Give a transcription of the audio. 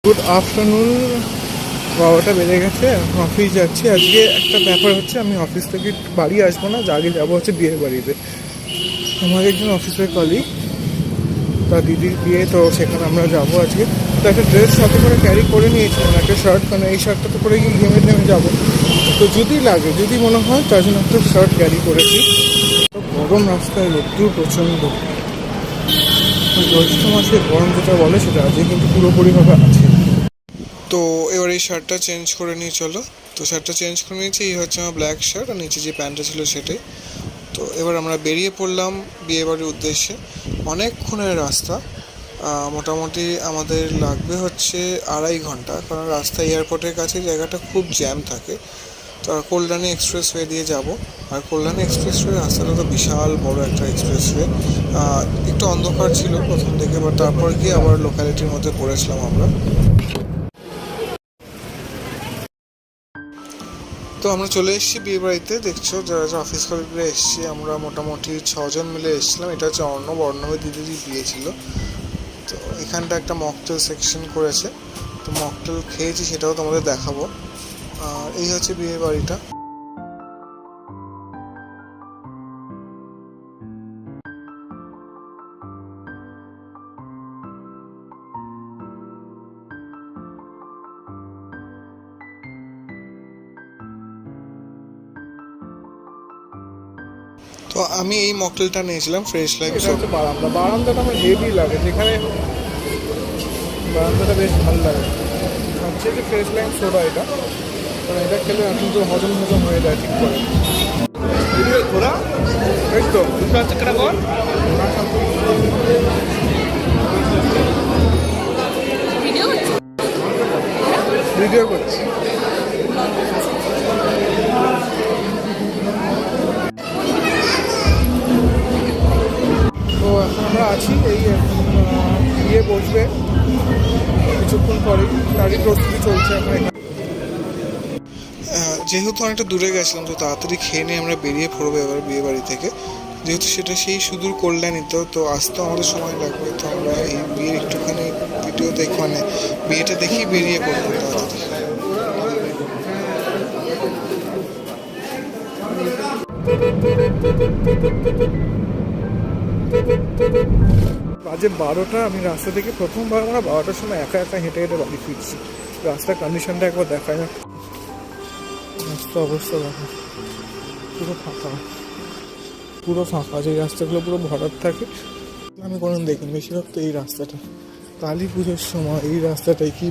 Good afternoon. 12টা বেজে গেছে, office যাচ্ছি। আজকে একটা ব্যাপার হচ্ছে, আমি অফিস থেকে বাড়ি আসবো না, আগে যাবো হচ্ছে বিয়ে বাড়িতে। আমার একজন অফিসের কলিগ, তার দিদির বিয়ে, তো সেখানে আমরা যাবো আজকে। তো একটা ড্রেস সাথে করে ক্যারি করে নিয়েছিলাম, একটা শার্ট, কারণ এই শার্টটা তো পরে গিয়ে ঘেমে ঘেমে যাবো। তো যদি লাগে, যদি মনে হয়, তার জন্য একটা শার্ট ক্যারি করেছি। তো গরম, রাস্তায় রোদ্দুর প্রচণ্ড। জ্যৈষ্ঠ মাসের গরম যেটা বলে, সেটা আজকে কিন্তু পুরোপুরিভাবে আছে। তো এবার এই শার্টটা চেঞ্জ করে নিয়ে চলো। তো শার্টটা চেঞ্জ করে নিয়েছি, এই হচ্ছে আমার ব্ল্যাক শার্ট, আর নিচে যে প্যান্টটা ছিল সেটাই। তো এবার আমরা বেরিয়ে পড়লাম বিয়েবাড়ির উদ্দেশ্যে। অনেকক্ষণের রাস্তা, মোটামুটি আমাদের লাগবে হচ্ছে 2.5 ঘন্টা, কারণ রাস্তা এয়ারপোর্টের কাছে জায়গাটা খুব জ্যাম থাকে। তো কল্যাণী এক্সপ্রেসওয়ে দিয়ে যাব। আর কল্যাণী এক্সপ্রেসওয়ে রাস্তাটা তো বিশাল বড় একটা এক্সপ্রেসওয়ে। একটু অন্ধকার ছিল প্রথম থেকে, বাট তারপর গিয়ে আবার লোকালিটির মধ্যে পড়েছিলাম আমরা। তো আমরা চলে এসেছি বিয়ে বাড়িতে। দেখছো যারা অফিস কলিগরা এসেছি, আমরা মোটামুটি 6জন মিলে এসেছিলাম। এটা হচ্ছে অর্ণবের দিদিরই বিয়ে ছিল। তো এখানটা একটা মকটেল সেকশন করেছে, তো মকটেল খেয়েছি, সেটাও তোমাদের দেখাবো। আর এই হচ্ছে বিয়ে বাড়িটা। তো আমি এই মকটেলটা নিয়েছিলাম, ফ্রেশ লাগে। এটা হচ্ছে বারান্দা। বারান্দাটা আমার হেভি লাগে, যেখানে বারান্দাটা বেশ ভালো লাগে। হচ্ছে যে ফ্রেশ লাইম সোডা এটা, কারণ এটা খেলে কিন্তু হজম হজম হয়ে যায় ঠিক করে। ঘোরা এই তো ভিডিও করছি। তো এখন আমরা আছি, এই বিয়ে বসবে কিছুক্ষণ পরেই, তারই প্রস্তুতি চলছে এখন এখানে। যেহেতু অনেকটা দূরে গেছিলাম, তো তাড়াতাড়ি খেয়ে নিয়ে আমরা বেরিয়ে পড়বো এবার বিয়ে বাড়ি থেকে। যেহেতু সেটা সেই সুদূর কল্যাণীতে, তো আসতেও আমাদের সময় লাগবে। তো আমরা এই বিয়ের একটুখানি ভিডিও মানে বিয়েটা দেখেই বেরিয়ে পড়বো তাড়াতাড়ি। বাজে 12টা। আমি রাস্তা থেকে প্রথমবার আমরা 12টার সময় একা একা হেঁটে হেঁটে বাড়ি ফিরছি। রাস্তার কন্ডিশনটা একবার দেখায় না, রাস্তা অবস্থা দেখো, পুরো ফাঁকা, পুরো ফাঁকা। যে রাস্তাগুলো পুরো ভরাট থাকে, আমি কোনো দেখিনি। বেশিরভাগ তো এই রাস্তাটা, কালী পুজোর সময় এই রাস্তাটাই কি